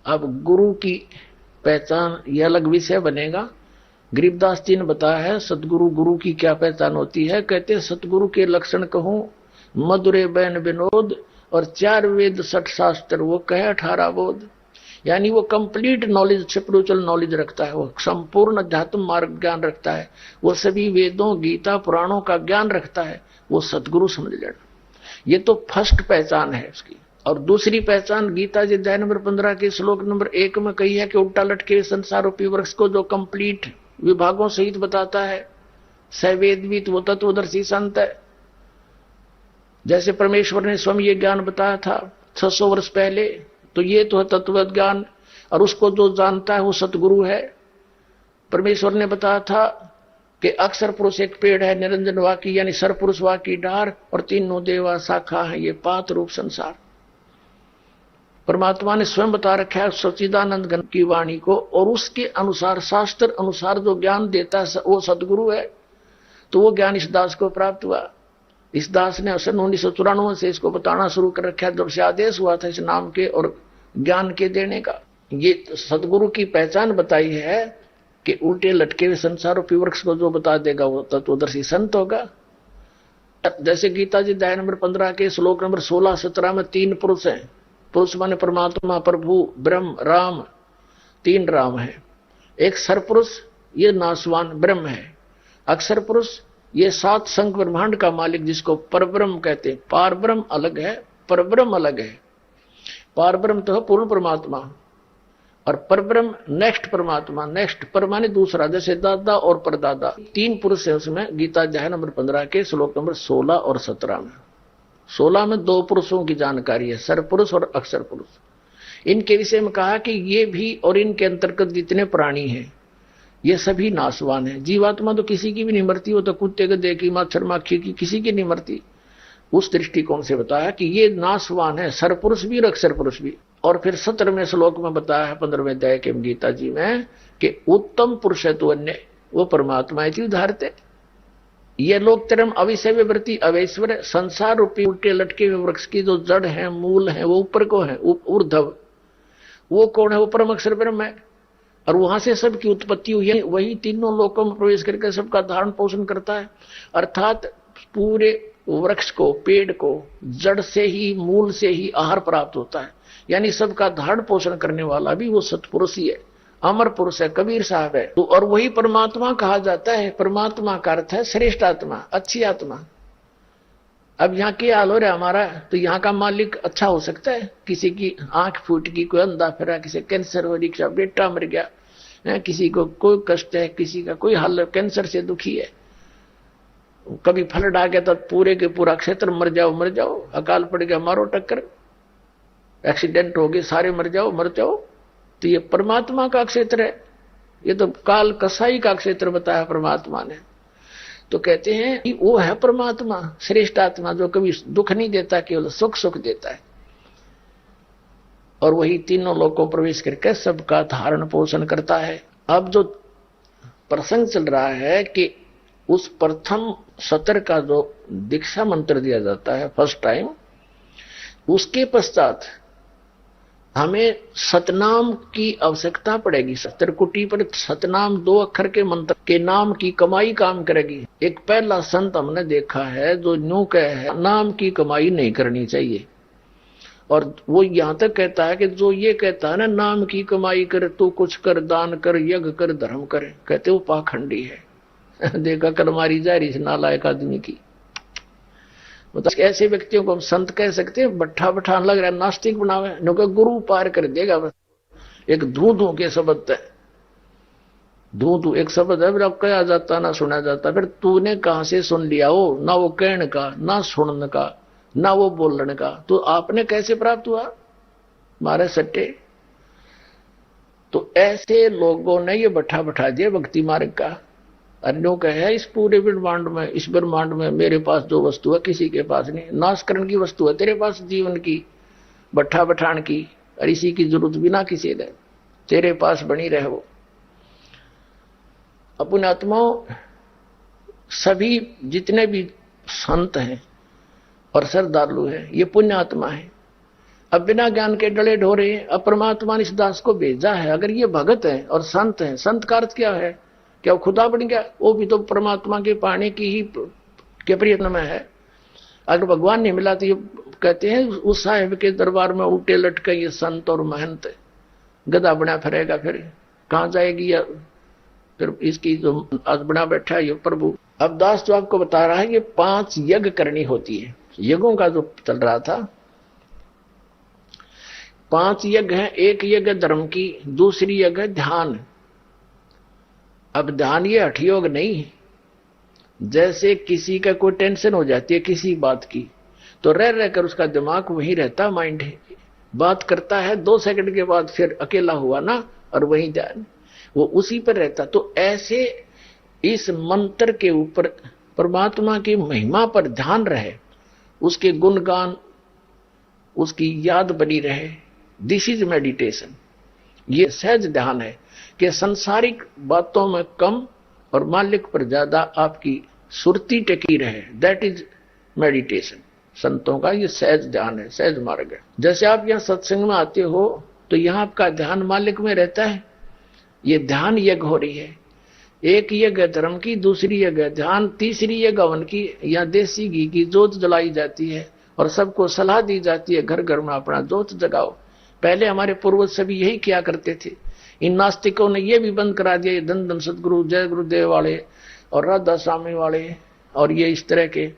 अब गुरु की पहचान यह अलग विषय बनेगा। गरीबदास जी ने बताया है सतगुरु गुरु की क्या पहचान होती है। कहते सतगुरु के लक्षण कहूं मधुरे बैन विनोद और 4 वेद 60 शास्त्र वो कहे 18 बोध। यानी वो कंप्लीट नॉलेज स्पिरिचुअल नॉलेज रखता है, वो संपूर्ण अध्यात्म मार्ग ज्ञान रखता है, वो सभी वेदों गीता पुराणों का ज्ञान रखता है, वो सतगुरु समझ लेना। ये तो फर्स्ट पहचान है उसकी। और दूसरी पहचान गीता जी अध्याय नंबर 15 के श्लोक नंबर 1 में कही है कि उल्टा लटके संसार रूपी वृक्ष को जो कंप्लीट विभागों सहित बताता है, सवेदवित वो तत्वदर्शी संत है। जैसे परमेश्वर ने स्वयं ये ज्ञान बताया था 600 वर्ष पहले, तो ये तो है तत्व ज्ञान, और उसको जो जानता है वो सतगुरु है। परमेश्वर ने बताया था कि अक्षर पुरुष एक पेड़ है, निरंजन वाकी यानी सरपुरुष वाकी डार, और तीनों देवा शाखा है, ये पात रूप संसार। परमात्मा ने स्वयं बता रखा है सच्चिदानंद घन की वाणी को, और उसके अनुसार शास्त्र अनुसार जो ज्ञान देता है वो सतगुरु है। तो वो ज्ञान इस दास को प्राप्त हुआ। इस दास ने 1994 से इसको बताना शुरू कर रखा है, जब से आदेश हुआ था इस नाम के और ज्ञान के देने का। ये सतगुरु की पहचान बताई है कि उल्टे लटके हुए संसार रूपी वृक्ष को जो बता देगा वो तत्वदर्शी संत होगा। जैसे गीता जी अध्याय नंबर 15 के श्लोक नंबर 16-17 में 3 पुरुष हैं। पुरुष माने परमात्मा, प्रभु, ब्रह्म, राम, 3 राम है। एक सरपुरुष ये नासवान ब्रह्म है। अक्षर पुरुष ये 7 संघ ब्रह्मांड का मालिक जिसको परब्रह्म कहते हैं। पार ब्रह्म अलग है, परब्रह्म अलग है। पार ब्रह्म तो है पूर्ण परमात्मा, और परब्रह्म नेक्स्ट परमात्मा, नेक्स्ट पर माने दूसरा, जैसे दादा और परदादा। 3 पुरुष है उसमें। गीता अध्याय नंबर 15 के श्लोक नंबर 16 और 17 में। 16 में 2 पुरुषों की जानकारी है, सरपुरुष और अक्षर पुरुष। इनके विषय में कहा कि ये भी और इनके अंतर्गत जितने प्राणी हैं ये सभी नासवान है। जीवात्मा तो किसी की भी नहीं मरती, वो तो कुत्ते गधे की, मच्छर माखी की किसी की नहीं मरती। उस दृष्टिकोण से बताया कि ये नासवान है, सरपुरुष भी और अक्षर पुरुष भी। और फिर 17वें श्लोक में बताया है 15वें अध्याय के गीता जी में कि उत्तम पुरुष है तो अन्य वो परमात्मा है उदाहरते। ये लोग तरम अविषय वृत्ति अवैश्वर संसार रूपी उल्टे लटके हुए वृक्ष की जो जड़ है, मूल है, वो ऊपर को है, ऊर्ध्व। वो कौन है? वो परम अक्षर ब्रह्म है, और वहां से सबकी उत्पत्ति हुई है। वही तीनों लोकों में प्रवेश करके सबका धारण पोषण करता है। अर्थात पूरे वृक्ष को, पेड़ को जड़ से ही, मूल से ही आहार प्राप्त होता है। यानी सबका धारण पोषण करने वाला भी वो सतपुरुष ही है, अमर पुरुष है, कबीर साहब है। तो और वही परमात्मा कहा जाता है। परमात्मा का अर्थ है श्रेष्ठ आत्मा, अच्छी आत्मा। अब यहाँ क्या हाल हो रहा है हमारा, तो यहाँ का मालिक अच्छा हो सकता है? किसी की आंख फूट गई, कोई अंधा फिरा, किसी कैंसर हो रही, बेटा मर गया, किसी को कोई कष्ट है, किसी का कोई हाल कैंसर से दुखी है, कभी फ्लड आ गया तो पूरे के पूरा क्षेत्र मर जाओ मर जाओ, अकाल पड़ गया मारो टक्कर, एक्सीडेंट हो गए सारे मर जाओ मर जाओ। तो ये परमात्मा का क्षेत्र है, ये तो काल कसाई का क्षेत्र बताया परमात्मा ने। तो कहते हैं कि वो है परमात्मा, श्रेष्ठ आत्मा, जो कभी दुख नहीं देता, केवल सुख सुख देता है। और वही तीनों लोगों प्रवेश करके सबका धारण पोषण करता है। अब जो प्रसंग चल रहा है कि उस प्रथम सत्र का जो दीक्षा मंत्र दिया जाता है फर्स्ट टाइम, उसके पश्चात हमें सतनाम की आवश्यकता पड़ेगी। सत्रकुटी पर सतनाम 2 अक्षर के मंत्र के नाम की कमाई काम करेगी। एक पहला संत हमने देखा है जो न्यू कहे है नाम की कमाई नहीं करनी चाहिए, और वो यहां तक कहता है कि जो ये कहता है ना नाम की कमाई कर, तू कुछ कर, दान कर, यज्ञ कर, धर्म कर, कहते वो पाखंडी है। देखा कर मारी जा रही नालायक आदमी की। मतलब ऐसे व्यक्तियों को हम संत कह सकते हैं? बट्ठा बठान लग रहा है, नास्तिक बनावे, नुका गुरु पार कर देगा बस। एक धू धू के शब्द है, धू धू एक शब्द है, फिर कहा जाता ना सुना जाता। फिर तूने कहां से सुन लिया हो? ना वो कहने का, ना सुनने का, ना वो बोलने का, तो आपने कैसे प्राप्त हुआ? मारे सट्टे। तो ऐसे लोगों ने ये बट्ठा बैठा दिया भक्ति मार्ग का। अन्यों का है इस पूरे ब्रह्मांड में, इस ब्रह्मांड में मेरे पास जो वस्तु है किसी के पास नहीं, नाश करने की वस्तु है तेरे पास जीवन की, बट्ठा बैठान की, और इसी की जरूरत बिना किसी दे तेरे पास बनी रहे। वो अपने आत्माओं सभी जितने भी संत हैं और श्रद्धालु हैं ये पुण्य आत्मा है। अब बिना ज्ञान के डले ढोरे। अब परमात्मा ने इस दास को भेजा है। अगर ये भगत है और संत है, संत का अर्थ क्या है? क्या वो खुदा बन गया? वो भी तो परमात्मा के पाने की ही के प्रयत्न में है। अगर भगवान नहीं मिला तो ये कहते हैं उस साहिब के दरबार में उल्टे लटके ये संत और महंत गधा बना फिरेगा, फिर कहां जाएगी? या फिर इसकी जो आज बना बैठा है ये प्रभु। अब दास जो आपको बता रहा है, ये 5 यज्ञ करनी होती है। यज्ञों का जो चल रहा था, 5 यज्ञ है। एक यज्ञ धर्म की, दूसरी यज्ञ ध्यान। अब ध्यान ये हठयोग नहीं। जैसे किसी का कोई टेंशन हो जाती है किसी बात की, तो रह रहकर उसका दिमाग वहीं रहता, माइंड बात करता है, 2 सेकंड के बाद फिर अकेला हुआ ना, और वहीं ध्यान वो उसी पर रहता। तो ऐसे इस मंत्र के ऊपर परमात्मा की महिमा पर ध्यान रहे, उसके गुणगान, उसकी याद बनी रहे। This is meditation. ये सहज ध्यान है कि संसारिक बातों में कम और मालिक पर ज्यादा आपकी सुरती टिकी रहे। That is meditation. संतों का ये सहज ध्यान है, सहज मार्ग है। जैसे आप यहाँ सत्संग में आते हो तो यहाँ आपका ध्यान मालिक में रहता है। ये ध्यान यज्ञ हो रही है। एक यज्ञ धर्म की, दूसरी यज्ञ ध्यान, तीसरी यज्ञ हवन की। यहाँ देसी घी की जोत जलाई जाती है और सबको सलाह दी जाती है घर घर में अपना जोत जगाओ। पहले हमारे पूर्वज सभी यही किया करते थे। इन नास्तिकों ने यह भी बंद करा दिया, ये धन धन सदगुरु जय गुरुदेव वाले और राधा स्वामी वाले और ये इस तरह के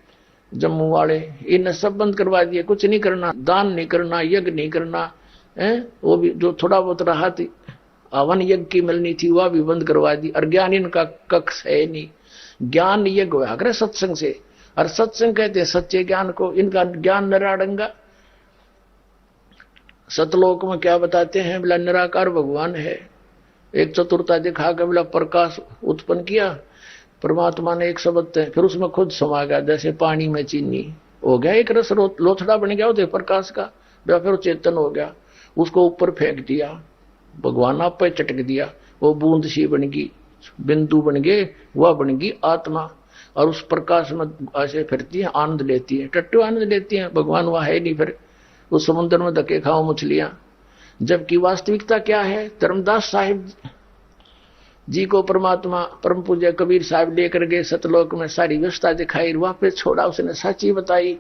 जम्मू वाले, इन्हें सब बंद करवा दिए। कुछ नहीं करना, दान नहीं करना, यज्ञ नहीं करना है। वो भी जो थोड़ा बहुत रहा थी हवन यज्ञ की मिलनी थी वह भी बंद करवा दी। और ज्ञान इनका कक्ष है नहीं। ज्ञान यज्ञ हुआ करे सत्संग से, और सत्संग कहते हैं सच्चे ज्ञान को। इनका ज्ञान निराडंगा। सतलोक में क्या बताते हैं? बोला निराकार भगवान है। एक चतुरता दिखा के बोला प्रकाश उत्पन्न किया परमात्मा ने एक शब्द है, फिर उसमें खुद समा गया जैसे पानी में चीनी हो गया, एक रस लोथड़ा बन गया उदय प्रकाश का। फिर चेतन हो गया, उसको ऊपर फेंक दिया, भगवान आप पे चटक दिया, वो बूंद सी बन गई, बिंदु बन गए, वह बन गई आत्मा। और उस प्रकाश में ऐसे फिरती है, आनंद लेती है, टट्टू आनंद लेती है। भगवान वह है नहीं, फिर उस समुद्र में धक्के खाओ मछलियां। जबकि वास्तविकता क्या है? धर्मदास साहिब जी को परमात्मा परम पूज्य कबीर साहब लेकर गए सतलोक में, सारी व्यवस्था दिखाई, वापस छोड़ा, उसने सच्ची बताई।